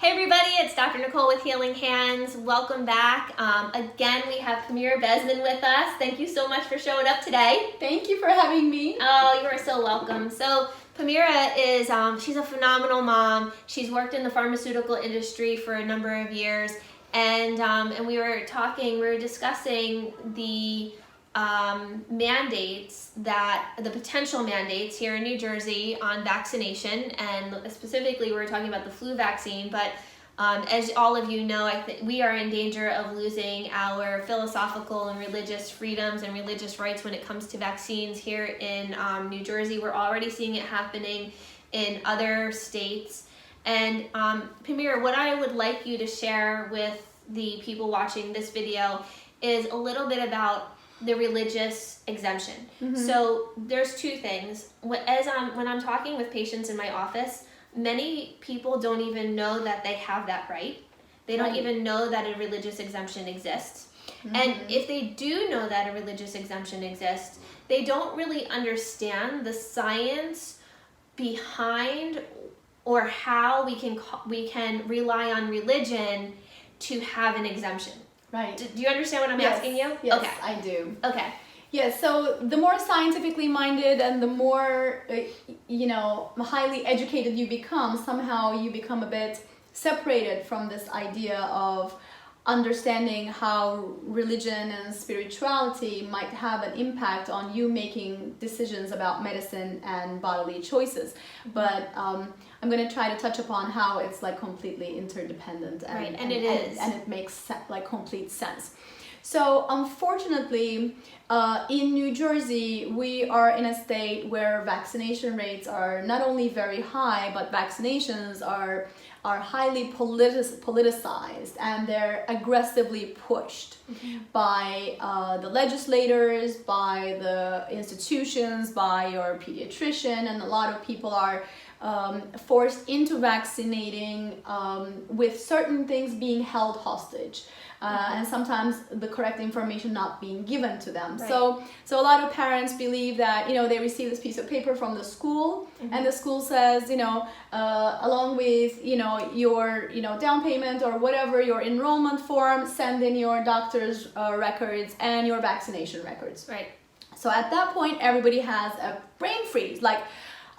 Hey everybody, it's Dr. Nicole with Healing Hands. Welcome back. Again, we have Pamira Besman with us. Thank you so much for showing up today. Thank you for having me. Oh, you are so welcome. So Pamira is, she's a phenomenal mom. She's worked in the pharmaceutical industry for a number of years. And we were discussing the mandates, the potential mandates here in New Jersey on vaccination, and specifically we were talking about the flu vaccine, but as all of you know, I think we are in danger of losing our philosophical and religious freedoms and religious rights when it comes to vaccines here in New Jersey. We're already seeing it happening in other states. And Pamira, what I would like you to share with the people watching this video is a little bit about the religious exemption. Mm-hmm. So there's two things. When I'm talking with patients in my office, many people don't even know that they have that right. They don't even know that a religious exemption exists. Mm-hmm. And if they do know that a religious exemption exists, they don't really understand the science behind or how we can rely on religion to have an exemption. Right. Do you understand what I'm asking you? Yes, okay. I do. Okay. Yeah, so the more scientifically minded and the more, highly educated you become, somehow you become a bit separated from this idea of understanding how religion and spirituality might have an impact on you making decisions about medicine and bodily choices. But I'm going to try to touch upon how it's like completely interdependent, and it makes complete sense. So unfortunately, in New Jersey, we are in a state where vaccination rates are not only very high, but vaccinations are highly politicized, and they're aggressively pushed by the legislators, by the institutions, by your pediatrician, and a lot of people are forced into vaccinating with certain things being held hostage. And sometimes the correct information not being given to them. Right. So a lot of parents believe that, they receive this piece of paper from the school, and the school says, along with, your, down payment or whatever, your enrollment form, send in your doctor's records and your vaccination records. Right. So at that point, everybody has a brain freeze, like,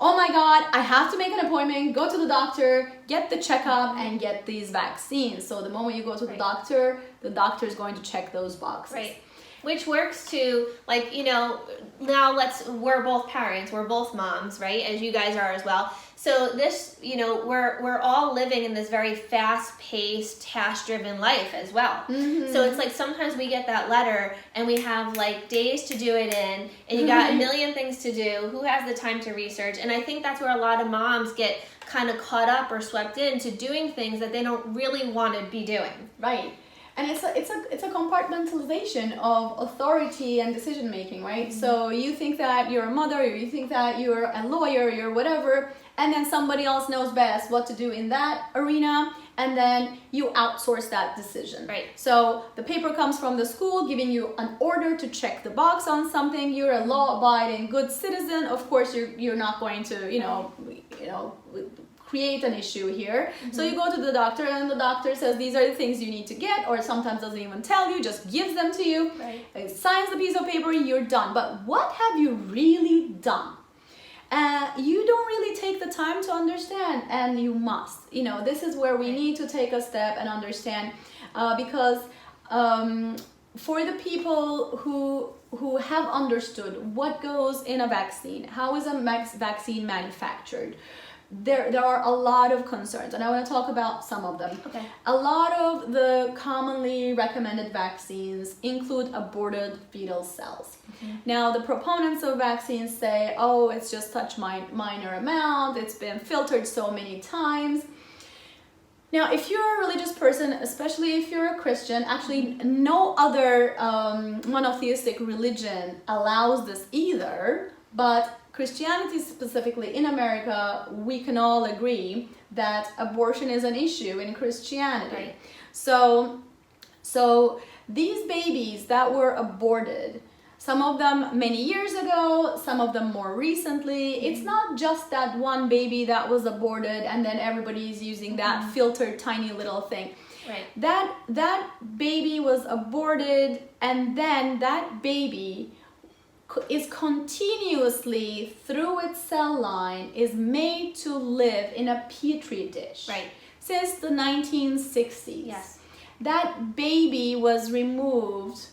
oh my God, I have to make an appointment, go to the doctor, get the checkup, and get these vaccines. So the moment you go to the doctor is going to check those boxes. Right. Which works to, now we're both parents, we're both moms, right? As you guys are as well. So this, we're all living in this very fast-paced, task-driven life as well. Mm-hmm. So it's like sometimes we get that letter and we have like days to do it in, and you got a million things to do. Who has the time to research? And I think that's where a lot of moms get kind of caught up or swept into doing things that they don't really want to be doing. Right. And it's a compartmentalization of authority and decision making, right? Mm-hmm. So you think that you're a mother, or you think that you're a lawyer, you're whatever, and then somebody else knows best what to do in that arena, and then you outsource that decision. Right. So the paper comes from the school giving you an order to check the box on something. You're a law-abiding good citizen. Of course, you're not going to create an issue here. Mm-hmm. So you go to the doctor, and the doctor says these are the things you need to get, or sometimes doesn't even tell you, just gives them to you. Right. It signs the piece of paper, you're done. But what have you really done? You don't really take the time to understand, and you must. This is where we need to take a step and understand, because for the people who have understood what goes in a vaccine, how is a vaccine manufactured, there are a lot of concerns, and I want to talk about some of them. Okay. A lot of the commonly recommended vaccines include aborted fetal cells. Mm-hmm. Now, the proponents of vaccines say, oh, it's just such minor amount, it's been filtered so many times. Now, if you're a religious person, especially if you're a Christian, actually no other monotheistic religion allows this either, but Christianity specifically in America, we can all agree that abortion is an issue in Christianity. Right. So these babies that were aborted, Some of them many years ago, some of them more recently. It's not just that one baby that was aborted and then everybody is using that filtered tiny little thing. Right. That baby was aborted, and then that baby is continuously, through its cell line, is made to live in a petri dish. Right. Since the 1960s. Yes. That baby was removed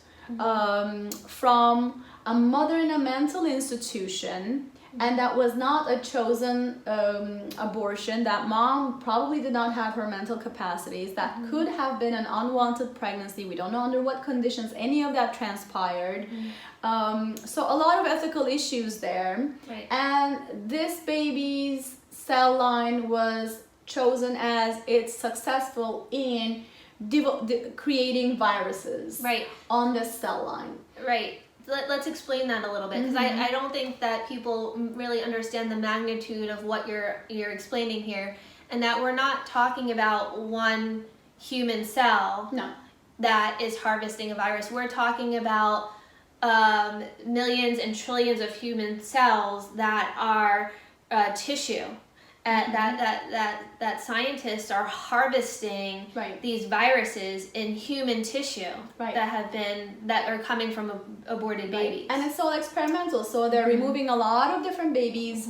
from a mother in a mental institution, and that was not a chosen abortion. That mom probably did not have her mental capacities. That could have been an unwanted pregnancy. We don't know under what conditions any of that transpired. So a lot of ethical issues there. Right. And this baby's cell line was chosen as it's successful in creating viruses on the cell line. Right. Let's explain that a little bit, because I don't think that people really understand the magnitude of what you're explaining here, and that we're not talking about one human cell that is harvesting a virus. We're talking about millions and trillions of human cells that are tissue. That scientists are harvesting these viruses in human tissue that are coming from aborted babies. And it's all experimental, so they're removing a lot of different babies,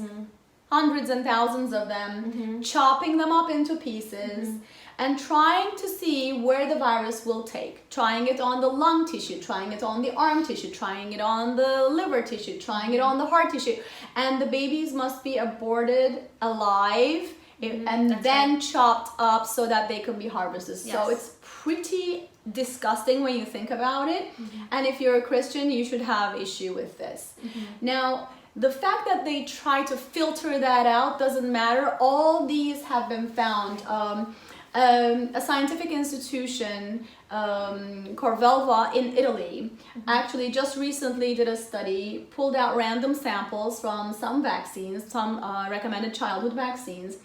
hundreds and thousands of them, chopping them up into pieces, and trying to see where the virus will take. Trying it on the lung tissue, trying it on the arm tissue, trying it on the liver tissue, trying it on the heart tissue. And the babies must be aborted alive and then chopped up so that they can be harvested. Yes. So it's pretty disgusting when you think about it. And if you're a Christian, you should have issue with this. Now, the fact that they try to filter that out doesn't matter. All these have been found. A scientific institution, Corvelva in Italy, actually just recently did a study, pulled out random samples from some vaccines, some recommended childhood vaccines,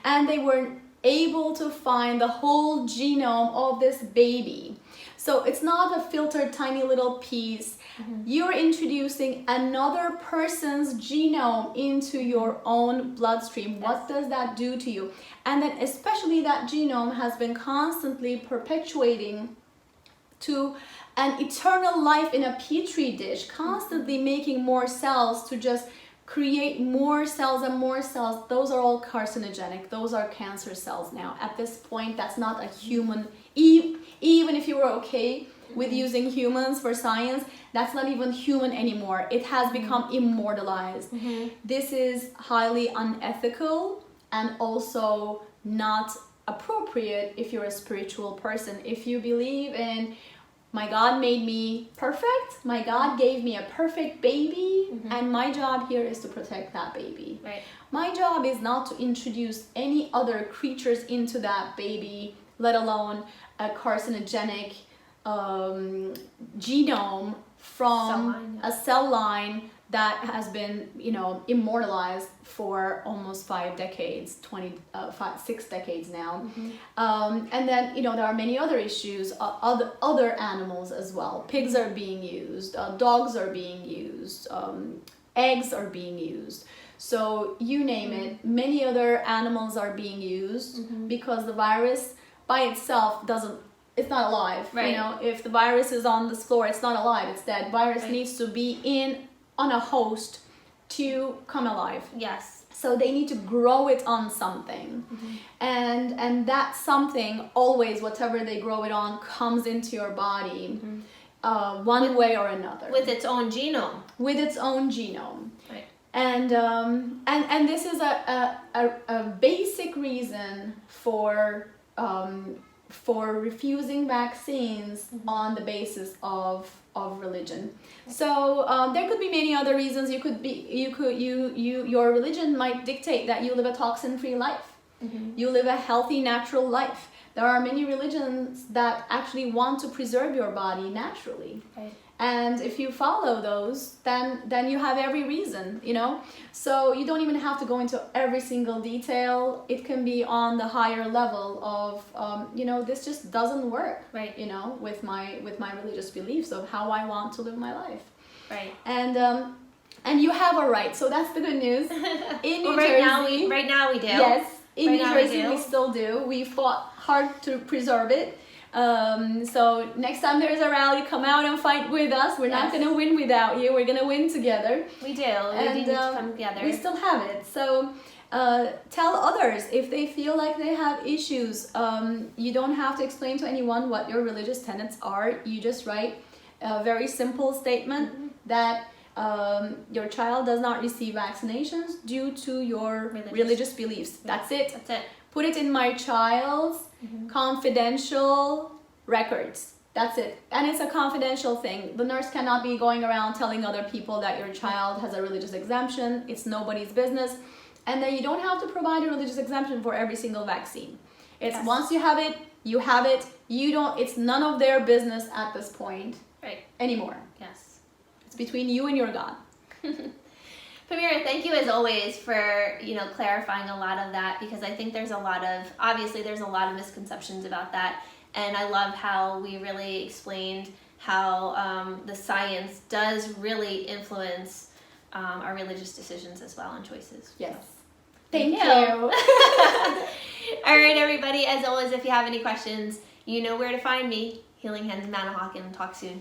and they were able to find the whole genome of this baby. So it's not a filtered tiny little piece. You're introducing another person's genome into your own bloodstream. What does that do to you? And then especially that genome has been constantly perpetuating to an eternal life in a petri dish, constantly making more cells to just create more cells and more cells. Those are all carcinogenic. Those are cancer cells now. At this point, that's not a human, even if you were okay with using humans for science, that's not even human anymore. It has become immortalized. This is highly unethical and also not appropriate if you're a spiritual person. If you believe in, my God made me perfect, my God gave me a perfect baby, and my job here is to protect that baby. Right. My job is not to introduce any other creatures into that baby, let alone a carcinogenic genome from a cell line that has been, immortalized for almost 5 decades, 6 decades now. And then, there are many other issues, other animals as well. Pigs are being used, dogs are being used, eggs are being used. So you name it, many other animals are being used because the virus by itself it's not alive. Right. If the virus is on this floor, it's not alive, it's dead. Virus needs to be on a host to come alive. Yes. So they need to grow it on something. And that something always, whatever they grow it on, comes into your body one way or another. With its own genome. With its own genome. Right. And this is a basic reason for refusing vaccines on the basis of religion. So there could be many other reasons. Your religion might dictate that you live a toxin-free life. You live a healthy, natural life. There are many religions that actually want to preserve your body naturally. Right. And if you follow those, then you have every reason, So you don't even have to go into every single detail. It can be on the higher level of, this just doesn't work, right? With my religious beliefs of how I want to live my life. Right. And you have a right. So that's the good news. In New Jersey, right now we do. Yes, in Right New now Jersey we do. we still do. We fought hard to preserve it. So next time there's a rally, come out and fight with us. We're not Yes. going to win without you. We're going to win together. We do. We do need to come together. We still have it. So tell others if they feel like they have issues. You don't have to explain to anyone what your religious tenets are. You just write a very simple statement that your child does not receive vaccinations due to your religious beliefs. That's it. That's it. Put it in my child's confidential records. That's it. And it's a confidential thing. The nurse cannot be going around telling other people that your child has a religious exemption. It's nobody's business. And then you don't have to provide a religious exemption for every single vaccine. It's once you have it, you have it. You don't, it's none of their business at this point anymore. Yes. It's between you and your God. Pamira, thank you as always for, clarifying a lot of that, because I think there's a lot of misconceptions about that. And I love how we really explained how the science does really influence our religious decisions as well and choices. Yes. So, Thank you. All right, everybody. As always, if you have any questions, you know where to find me. Healing Hands Manahawkin. Talk soon.